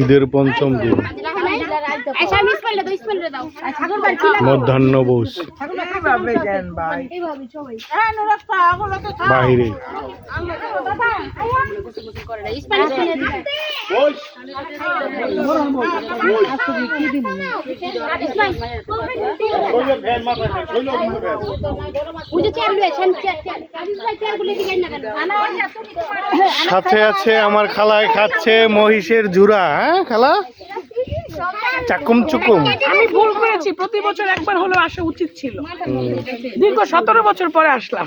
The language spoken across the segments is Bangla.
ঈদের পঞ্চম দিন মধ্যাহ্ন বোস বাহিরে সাথে আছে আমার খালায় খাচ্ছে মহিষের জুরা। হ্যাঁ খালা, চাকুম চুকুম। আমি ভুল করেছি, প্রতি বছর একবার হলেও আসা উচিত ছিল। দীর্ঘ 17 বছর পরে আসলাম।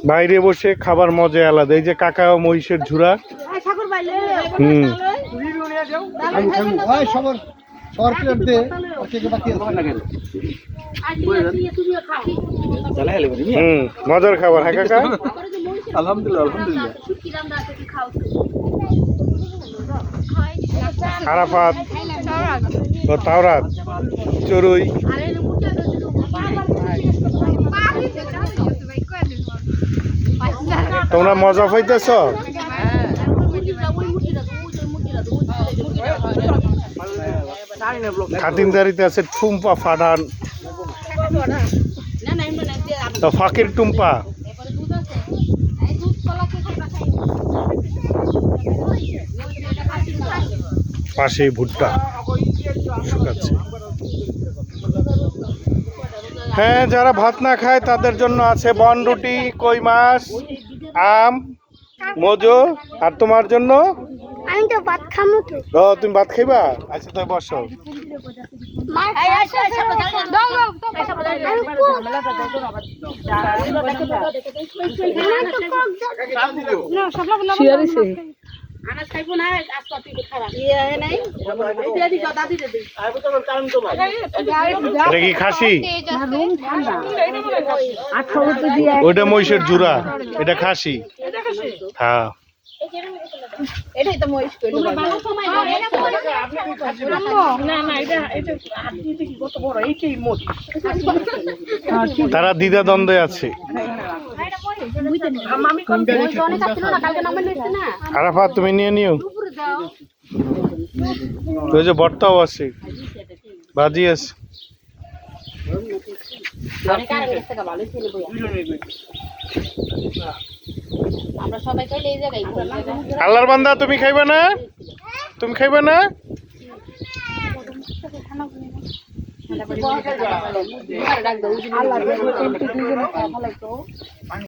বাইরে বসে খাবার মজা আলাদা। এই যে কাকা ও মহিষের ঝুরা। মজার খাবার। হ্যাঁ কাকা, আলহামদুলিল্লাহ আলহামদুলিল্লাহ। আরাফাত ও তাওরাত চড়ুই। তোমরা মজা পাইতেছ? খাতিনদারিতে আছে টুম্পা ফাডান, তো ফাকির টুম্পা। পাশে ভুট্টা শুকাচ্ছে। হ্যাঁ, যারা ভাত না খায় তাদের জন্য আছে বনরুটি, কই মাছ, আম, মজো। আর তোমার জন্য? আমি তো ভাত খামু তো। ও, তুমি ভাত খাইবা? আচ্ছা তাই বসো। এটা কি খাসি? ওইটা মহিষের জুরা, এটা খাসি। হ্যাঁ, এটাই তো মহিষ কইলো। না না, এটা কত বড়, এইটাই মোট। তারা দ্বিধা দ্বন্দ্বে আছে। আরাফাত তুমি নিয়ে নিও। ওই যে ভর্তাও আছে, ভাজি আছে। আল্লাহর বান্দা, তুমি খাইবা না? তুমি খাইবা না?